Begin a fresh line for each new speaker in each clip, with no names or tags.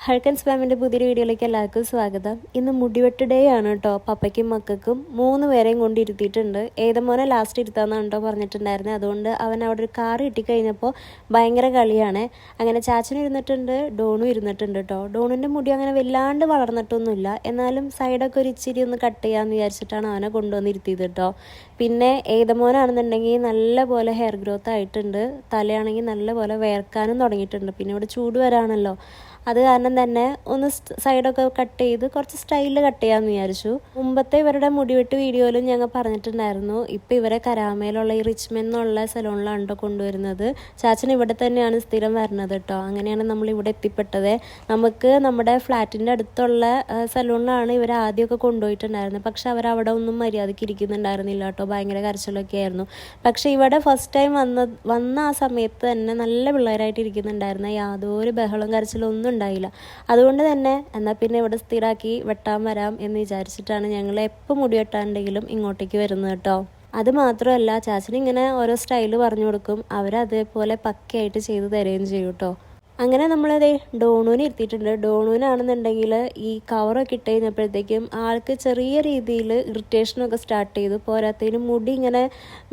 ഹൾക്കൻസ് ഫാമിൻ്റെ പുതിയൊരു വീഡിയോയിലേക്ക് എല്ലാവർക്കും സ്വാഗതം. ഇന്ന് മുടിവെട്ട് ഡേ ആണ് കേട്ടോ. പപ്പയ്ക്കും മക്കൾക്കും 3 പേരെയും കൊണ്ടിരുത്തിയിട്ടുണ്ട്. ഏതമോനെ ലാസ്റ്റ് ഇരുത്താമെന്നാണ് കേട്ടോ പറഞ്ഞിട്ടുണ്ടായിരുന്നത്. അതുകൊണ്ട് അവൻ അവിടെ ഒരു കാർ കിട്ടിക്കഴിഞ്ഞപ്പോൾ ഭയങ്കര കളിയാണ്. അങ്ങനെ ചാച്ചനും ഇരുന്നിട്ടുണ്ട്, ഡോണും ഇരുന്നിട്ടുണ്ട് കേട്ടോ. ഡോണിൻ്റെ മുടി അങ്ങനെ വല്ലാണ്ട് വളർന്നിട്ടൊന്നുമില്ല, എന്നാലും സൈഡൊക്കെ ഒരു ഇച്ചിരി ഒന്ന് കട്ട് ചെയ്യാമെന്ന് വിചാരിച്ചിട്ടാണ് അവനെ കൊണ്ടുവന്നിരുത്തിയത് കേട്ടോ. പിന്നെ ഏതമോനാണെന്നുണ്ടെങ്കിൽ നല്ല പോലെ ഹെയർ ഗ്രോത്ത് ആയിട്ടുണ്ട്. തലയാണെങ്കിൽ നല്ല പോലെ വേർക്കാനും തുടങ്ങിയിട്ടുണ്ട്. പിന്നെ ഇവിടെ ചൂട് വരാണല്ലോ, അത് കാരണം തന്നെ ഒന്ന് സൈഡൊക്കെ കട്ട് ചെയ്ത് കുറച്ച് സ്റ്റൈലിൽ കട്ട് ചെയ്യാമെന്ന് വിചാരിച്ചു. മുമ്പത്തെ ഇവരുടെ മുടിവെട്ട് വീഡിയോയിലും ഞങ്ങൾ പറഞ്ഞിട്ടുണ്ടായിരുന്നു. ഇപ്പം ഇവരെ കരാമയിലുള്ള ഈ റിച്ച്മെൻ എന്നുള്ള സലൂണിലാണ് കേട്ടോ കൊണ്ടുവരുന്നത്. ചാച്ചൻ ഇവിടെ തന്നെയാണ് സ്ഥിരം വരുന്നത് കേട്ടോ. അങ്ങനെയാണ് നമ്മൾ ഇവിടെ എത്തിപ്പെട്ടത്. നമുക്ക് നമ്മുടെ ഫ്ലാറ്റിൻ്റെ അടുത്തുള്ള സലൂണിലാണ് ഇവർ ആദ്യമൊക്കെ കൊണ്ടുപോയിട്ടുണ്ടായിരുന്നത്. പക്ഷെ അവരവിടെ ഒന്നും മര്യാദയ്ക്ക് ഇരിക്കുന്നുണ്ടായിരുന്നില്ല കേട്ടോ. ഭയങ്കര കരച്ചിലൊക്കെ ആയിരുന്നു. പക്ഷേ ഇവിടെ ഫസ്റ്റ് ടൈം വന്ന ആ സമയത്ത് തന്നെ നല്ല പിള്ളേരായിട്ട് ഇരിക്കുന്നുണ്ടായിരുന്നു. യാതൊരു ബഹളം കരച്ചിലും ഒന്നും ഉണ്ടായില്ല. അതുകൊണ്ട് തന്നെ എന്നാൽ പിന്നെ ഇവിടെ സ്ഥിരമാക്കി വെട്ടാൻ വരാം എന്ന് വിചാരിച്ചിട്ടാണ് ഞങ്ങൾ എപ്പോൾ മുടി വെട്ടാണ്ടെങ്കിലും ഇങ്ങോട്ടേക്ക് വരുന്നത് കേട്ടോ. അത് മാത്രമല്ല, ചാച്ചന് ഇങ്ങനെ ഓരോ സ്റ്റൈല് പറഞ്ഞു കൊടുക്കും. അവരതേപോലെ പക്കയായിട്ട് ചെയ്ത് തരുകയും ചെയ്യും കേട്ടോ. അങ്ങനെ നമ്മളതേ ഡോണൂന് ഇരുത്തിയിട്ടുണ്ട്. ഡോണൂനാണെന്നുണ്ടെങ്കിൽ ഈ കവറൊക്കെ ഇട്ട് കഴിഞ്ഞപ്പോഴത്തേക്കും ആൾക്ക് ചെറിയ രീതിയിൽ ഇറിറ്റേഷനൊക്കെ സ്റ്റാർട്ട് ചെയ്തു. പോരാത്തതിന് മുടി ഇങ്ങനെ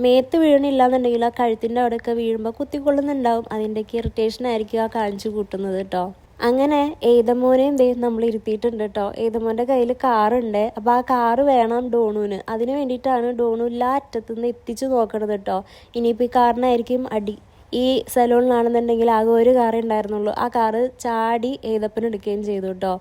മേത്ത് വീഴണില്ല എന്നുണ്ടെങ്കിൽ ആ കഴുത്തിൻ്റെ അവിടെയൊക്കെ വീഴുമ്പോൾ കുത്തിക്കൊള്ളുന്നുണ്ടാവും. അതിൻ്റെയൊക്കെ ഇറിറ്റേഷൻ ആയിരിക്കും ആ കാണിച്ചു കൂട്ടുന്നത് കേട്ടോ. അങ്ങനെ ഏതമോനെയും നമ്മൾ ഇരുത്തിയിട്ടുണ്ട് കേട്ടോ. ഏതമോൻ്റെ കയ്യിൽ കാറുണ്ട്. അപ്പോൾ ആ കാറ് വേണം ഡോണൂന്. അതിന് വേണ്ടിയിട്ടാണ് ഡോണു എല്ലാ അറ്റത്തുനിന്ന് എത്തിച്ച് നോക്കണത് കേട്ടോ. ഇനിയിപ്പോൾ ഈ കാറിനായിരിക്കും അടി. ഈ സലൂണിലാണെന്നുണ്ടെങ്കിൽ ആകെ ഒരു കാറേ ഉണ്ടായിരുന്നുള്ളൂ. ആ കാറ് ചാടി ഏതപ്പന് എടുക്കുകയും ചെയ്തു കേട്ടോ.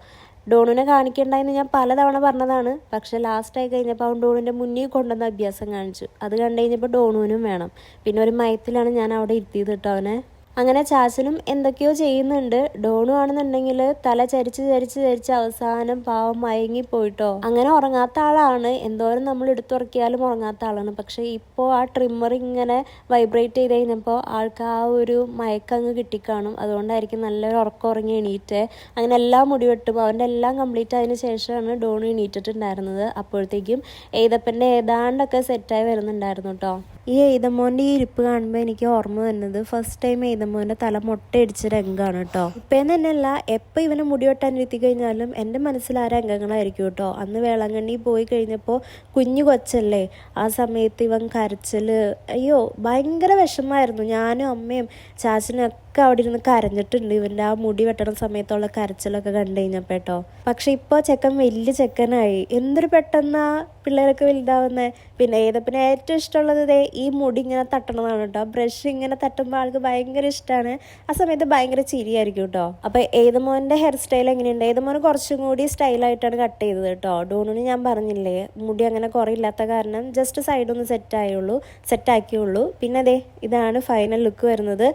ഡോണുവിനെ കാണിക്കണ്ടായെന്ന് ഞാൻ പലതവണ പറഞ്ഞതാണ്. പക്ഷേ ലാസ്റ്റായി കഴിഞ്ഞപ്പോൾ അവൻ ഡോണുവിൻ്റെ മുന്നിൽ കൊണ്ടുവന്ന അഭ്യാസം കാണിച്ചു. അത് കണ്ടു കഴിഞ്ഞപ്പോൾ ഡോണുവിനും വേണം. പിന്നെ ഒരു മയത്തിലാണ് ഞാൻ അവിടെ ഇരുത്തിയത് കേട്ടോ അവനെ. അങ്ങനെ ചാച്ചനും എന്തൊക്കെയോ ചെയ്യുന്നുണ്ട്. ഡോണു ആണെന്നുണ്ടെങ്കിൽ തല ചരിച്ച് അവസാനം പാവം മയങ്ങിപ്പോയിട്ടോ. അങ്ങനെ ഉറങ്ങാത്ത ആളാണ്. എന്തോരം നമ്മൾ എടുത്തുറക്കിയാലും ഉറങ്ങാത്ത ആളാണ്. പക്ഷേ ഇപ്പോൾ ആ ട്രിമ്മർ ഇങ്ങനെ വൈബ്രേറ്റ് ചെയ്ത് കഴിഞ്ഞപ്പോൾ ആൾക്ക് ആ ഒരു മയക്കങ്ങ് കിട്ടിക്കാണും. അതുകൊണ്ടായിരിക്കും നല്ലൊരു ഉറക്കം ഉറങ്ങി എണീറ്റ്. അങ്ങനെ എല്ലാം മുടി വെട്ടും. അവൻ്റെ എല്ലാം കംപ്ലീറ്റ് ആയതിനു ശേഷമാണ് ഡോണു എണീറ്റിട്ടുണ്ടായിരുന്നത്. അപ്പോഴത്തേക്കും ഏതപ്പൻ്റെ ഏതാണ്ടൊക്കെ സെറ്റായി വരുന്നുണ്ടായിരുന്നു കേട്ടോ. ഈ ഏതമോൻ്റെ ഈ ഇരിപ്പ് കാണുമ്പോൾ എനിക്ക് ഓർമ്മ വരുന്നത് ഫസ്റ്റ് ടൈം ഏതമോൻ്റെ തല മുട്ടയടിച്ച രംഗമാണ് കേട്ടോ. ഇപ്പം തന്നെയല്ല, എപ്പോൾ ഇവനെ മുടി വെട്ടാനിരുത്തി കഴിഞ്ഞാലും എൻ്റെ മനസ്സിൽ ആ രംഗങ്ങളായിരിക്കും കേട്ടോ. അന്ന് വേളാങ്കണ്ണി പോയി കഴിഞ്ഞപ്പോൾ കുഞ്ഞു കൊച്ചല്ലേ, ആ സമയത്ത് ഇവൻ കരച്ചിൽ, അയ്യോ ഭയങ്കര വിഷമമായിരുന്നു. ഞാനും അമ്മയും ചാച്ചനും ഒക്കെ അവിടെ ഇരുന്ന് കരഞ്ഞിട്ടുണ്ട് ഇവൻ്റെ ആ മുടി വെട്ടണ സമയത്തുള്ള കരച്ചിലൊക്കെ കണ്ടു കഴിഞ്ഞപ്പോൾ കേട്ടോ. പക്ഷെ ഇപ്പോൾ ചെക്കൻ വലിയ ചെക്കനായി. എന്തൊരു പെട്ടെന്ന് പിള്ളേരൊക്കെ വലുതാവുന്നത്. പിന്നെ ഏതപ്പിന് ഏറ്റവും ഇഷ്ടമുള്ളത് ഈ മുടി ഇങ്ങനെ തട്ടണതാണ് കേട്ടോ. ബ്രഷ് ഇങ്ങനെ തട്ടുമ്പോൾ ആൾക്ക് ഭയങ്കര ഇഷ്ടമാണ്. ആ സമയത്ത് ഭയങ്കര ചിരിയായിരിക്കും കേട്ടോ. അപ്പോൾ ഏതമോൻ്റെ ഹെയർ സ്റ്റൈൽ എങ്ങനെയുണ്ട്? ഏതമോന് കുറച്ചും കൂടി സ്റ്റൈലായിട്ടാണ് കട്ട് ചെയ്തത് കേട്ടോ. ഡോണിന് ഞാൻ പറഞ്ഞില്ലേ മുടി അങ്ങനെ കുറയില്ലാത്ത കാരണം ജസ്റ്റ് സൈഡൊന്ന് സെറ്റാക്കിയുള്ളൂ. പിന്നെ അതെ ഇതാണ് ഫൈനൽ ലുക്ക് വരുന്നത്.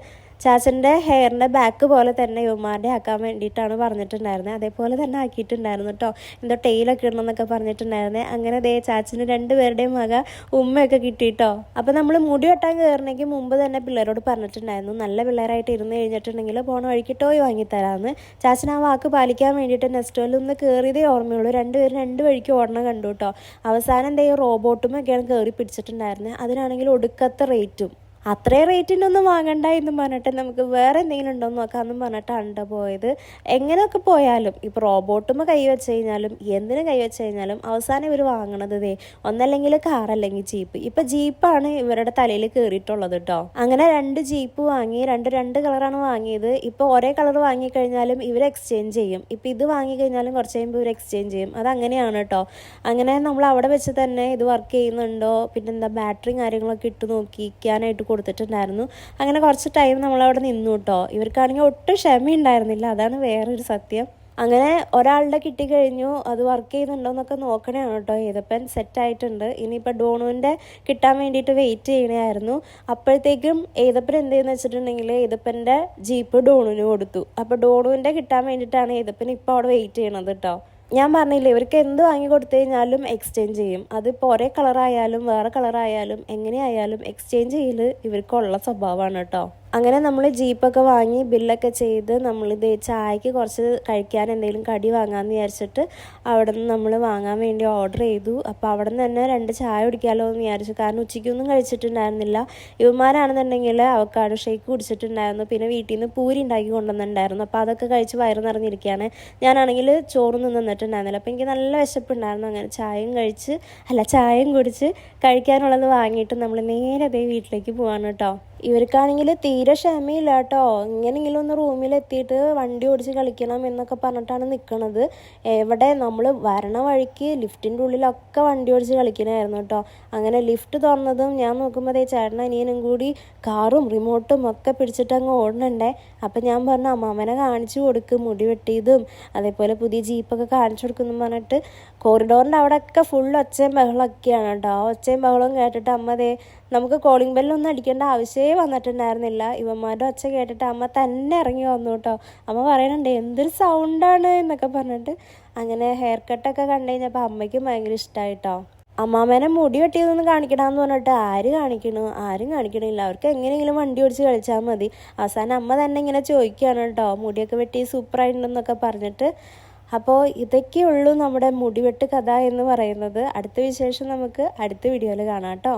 ചാച്ചൻ്റെ ഹെയറിൻ്റെ ബാക്ക് പോലെ തന്നെ യുവമാരുടെ ആക്കാൻ വേണ്ടിയിട്ടാണ് പറഞ്ഞിട്ടുണ്ടായിരുന്നത്. അതേപോലെ തന്നെ ആക്കിയിട്ടുണ്ടായിരുന്നു കേട്ടോ. എന്തോ ടെയിലൊക്കെ ഇടണമെന്നൊക്കെ പറഞ്ഞിട്ടുണ്ടായിരുന്നത്. അങ്ങനെ ദേ ചാച്ചന് 2 പേരുടെയും വക ഉമ്മയൊക്കെ കിട്ടിയിട്ടോ. അപ്പോൾ നമ്മൾ മുടി വെട്ടാൻ കയറണമെങ്കിൽ മുമ്പ് തന്നെ പിള്ളേരോട് പറഞ്ഞിട്ടുണ്ടായിരുന്നു, നല്ല പിള്ളേരായിട്ട് ഇരുന്ന് കഴിഞ്ഞിട്ടുണ്ടെങ്കിൽ പോണ വഴിക്ക് ടോയ് വാങ്ങിത്തരാമെന്ന്. ചാച്ചൻ ആ വാക്ക് പാലിക്കാൻ വേണ്ടിയിട്ട് നെസ്റ്റോയിൽ ഒന്ന് കയറിയതേ ഓർമ്മയുള്ളൂ. 2 പേരും 2 വഴിക്ക് ഓടണം കണ്ടു കേട്ടോ. അവസാനം ദേ റോബോട്ടുമൊക്കെയാണ് കയറി പിടിച്ചിട്ടുണ്ടായിരുന്നത്. അതിനാണെങ്കിൽ ഒടുക്കത്തെ റേറ്റും. അത്രയും റേറ്റിൻ്റെ ഒന്നും വാങ്ങണ്ട എന്ന് പറഞ്ഞിട്ട് നമുക്ക് വേറെ എന്തെങ്കിലും ഉണ്ടോ എന്ന് നോക്കാമെന്ന് പറഞ്ഞിട്ടാണ് പോയത്. എങ്ങനെയൊക്കെ പോയാലും ഇപ്പോൾ റോബോട്ടുമ്പോൾ കൈവച്ച് കഴിഞ്ഞാലും എന്തിനു കൈവച്ച് കഴിഞ്ഞാലും അവസാനം ഇവർ വാങ്ങണത് ഒന്നല്ലെങ്കിൽ കാർ അല്ലെങ്കിൽ ജീപ്പ്. ഇപ്പം ജീപ്പാണ് ഇവരുടെ തലയിൽ കയറിയിട്ടുള്ളത് കേട്ടോ. അങ്ങനെ 2 ജീപ്പ് വാങ്ങി. രണ്ട് കളറാണ് വാങ്ങിയത്. ഇപ്പോൾ ഒരേ കളർ വാങ്ങിക്കഴിഞ്ഞാലും ഇവർ എക്സ്ചേഞ്ച് ചെയ്യും. ഇപ്പോൾ ഇത് വാങ്ങിക്കഴിഞ്ഞാലും കുറച്ച് കഴിയുമ്പോൾ ഇവർ എക്സ്ചേഞ്ച് ചെയ്യും. അതങ്ങനെയാണ് കേട്ടോ. അങ്ങനെ നമ്മൾ അവിടെ വെച്ച് തന്നെ ഇത് വർക്ക് ചെയ്യുന്നുണ്ടോ, പിന്നെന്താ ബാറ്ററിയും കാര്യങ്ങളൊക്കെ ഇട്ട് നോക്കിക്കാനായിട്ട് കൊടുത്തിട്ടുണ്ടായിരുന്നു. അങ്ങനെ കുറച്ച് ടൈം നമ്മളവിടെ നിന്നു കേട്ടോ. ഇവർക്കാണെങ്കിൽ ഒട്ടും ക്ഷമയുണ്ടായിരുന്നില്ല. അതാണ് വേറൊരു സത്യം. അങ്ങനെ ഒരാളുടെ കിട്ടിക്കഴിഞ്ഞു. അത് വർക്ക് ചെയ്യുന്നുണ്ടോയെന്നൊക്കെ നോക്കണേയാണ് കേട്ടോ. ഏതപ്പൻ സെറ്റായിട്ടുണ്ട്. ഇനിയിപ്പോൾ ഡോണുവിൻ്റെ കിട്ടാൻ വേണ്ടിയിട്ട് വെയിറ്റ് ചെയ്യണമായിരുന്നു. അപ്പോഴത്തേക്കും ഏതപ്പൻ എന്ത് ചെയ്യുന്നു വെച്ചിട്ടുണ്ടെങ്കിൽ ഏതപ്പൻ്റെ ജീപ്പ് ഡോണുവിന് കൊടുത്തു. അപ്പോൾ ഡോണുവിൻ്റെ കിട്ടാൻ വേണ്ടിയിട്ടാണ് ഏതപ്പൻ ഇപ്പോൾ അവിടെ വെയിറ്റ് ചെയ്യണത് കേട്ടോ. ഞാൻ പറഞ്ഞില്ലേ, ഇവർക്ക് എന്ത് വാങ്ങി കൊടുത്തു കഴിഞ്ഞാലും എക്സ്ചേഞ്ച് ചെയ്യും. അതിപ്പോൾ ഒരേ കളറായാലും വേറെ കളറായാലും എങ്ങനെയായാലും എക്സ്ചേഞ്ച് ചെയ്യൽ ഇവർക്കുള്ള സ്വഭാവമാണ് കേട്ടോ. അങ്ങനെ നമ്മൾ ജീപ്പൊക്കെ വാങ്ങി ബില്ലൊക്കെ ചെയ്ത് നമ്മളിത് ചായക്ക് കുറച്ച് കഴിക്കാൻ എന്തെങ്കിലും കടി വാങ്ങാമെന്ന് വിചാരിച്ചിട്ട് അവിടെ നിന്ന് നമ്മൾ വാങ്ങാൻ വേണ്ടി ഓർഡർ ചെയ്തു. അപ്പോൾ അവിടെ നിന്ന് തന്നെ 2 ചായ കുടിക്കാമല്ലോ എന്ന് വിചാരിച്ചു. കാരണം ഉച്ചയ്ക്കൊന്നും കഴിച്ചിട്ടുണ്ടായിരുന്നില്ല. ഇവന്മാരാണെന്നുണ്ടെങ്കിൽ അവക്കാഡോ ഷേക്ക് കുടിച്ചിട്ടുണ്ടായിരുന്നു. പിന്നെ വീട്ടിൽ നിന്ന് പൂരി ഉണ്ടാക്കി കൊണ്ടുവന്നിട്ടുണ്ടായിരുന്നു. അപ്പോൾ അതൊക്കെ കഴിച്ച് വയറ് നിറഞ്ഞിരിക്കുകയാണ്. ഞാനാണെങ്കിൽ ചോറൊന്നും നിന്നിട്ടുണ്ടായിരുന്നില്ല. അപ്പോൾ എനിക്ക് നല്ല വിശപ്പുണ്ടായിരുന്നു. അങ്ങനെ ചായയും കുടിച്ച് കഴിക്കാനുള്ളത് വാങ്ങിയിട്ട് നമ്മൾ നേരെ അതേ വീട്ടിലേക്ക് പോവാണ് കേട്ടോ. ഇവർക്കാണെങ്കിൽ തീരെ ക്ഷമയില്ല കേട്ടോ. എങ്ങനെയെങ്കിലും ഒന്ന് റൂമിലെത്തിയിട്ട് വണ്ടി ഓടിച്ച് കളിക്കണം എന്നൊക്കെ പറഞ്ഞിട്ടാണ് നിൽക്കുന്നത്. എവിടെ നമ്മൾ വരണ വഴിക്ക് ലിഫ്റ്റിൻ്റെ ഉള്ളിലൊക്കെ വണ്ടി ഓടിച്ച് കളിക്കണമായിരുന്നു കേട്ടോ. അങ്ങനെ ലിഫ്റ്റ് തുറന്നതും ഞാൻ നോക്കുമ്പോൾ ചേട്ടൻ അനിയനും കൂടി കാറും റിമോട്ടും ഒക്കെ പിടിച്ചിട്ട് അങ്ങ് ഓടണുണ്ടേ. അപ്പം ഞാൻ പറഞ്ഞു അമ്മാമ്മനെ കാണിച്ചു കൊടുക്ക്, മുടി വെട്ടിയതും അതേപോലെ പുതിയ ജീപ്പൊക്കെ കാണിച്ചു കൊടുക്കുന്നു പറഞ്ഞിട്ട് കോറിഡോറിൻ്റെ അവിടെയൊക്കെ ഫുൾ ഒച്ചയും ബഹളമൊക്കെയാണ് കേട്ടോ. ആ ഒച്ചയും ബഹളവും കേട്ടിട്ട് അമ്മ നമുക്ക് കോളിംഗ് ബെല്ലൊന്നും അടിക്കേണ്ട ആവശ്യമേ വന്നിട്ടുണ്ടായിരുന്നില്ല. ഇവന്മാരുടെ ഒച്ച കേട്ടിട്ട് അമ്മ തന്നെ ഇറങ്ങി വന്നു കേട്ടോ. അമ്മ പറയുന്നുണ്ട് എന്തൊരു സൗണ്ടാണ് എന്നൊക്കെ പറഞ്ഞിട്ട്. അങ്ങനെ ഹെയർ കട്ടൊക്കെ കണ്ടു കഴിഞ്ഞപ്പോൾ അമ്മയ്ക്കും ഭയങ്കര ഇഷ്ടമായിട്ടോ. അമ്മാമ്മേനെ മുടി വെട്ടിയതൊന്നും കാണിക്കണമെന്ന് പറഞ്ഞിട്ട് ആരും കാണിക്കണില്ല. അവർക്ക് എങ്ങനെയെങ്കിലും വണ്ടി ഓടിച്ച് കളിച്ചാൽ മതി. അവസാനം അമ്മ തന്നെ ഇങ്ങനെ ചോദിക്കുകയാണ് കേട്ടോ, മുടിയൊക്കെ വെട്ടി സൂപ്പറായിട്ടുണ്ടെന്നൊക്കെ പറഞ്ഞിട്ട്. അപ്പോൾ ഇതൊക്കെയുള്ളൂ നമ്മുടെ മുടിവെട്ട് കഥ എന്ന് പറയുന്നത്. അടുത്ത വിശേഷം നമുക്ക് അടുത്ത വീഡിയോയിൽ കാണാം കേട്ടോ.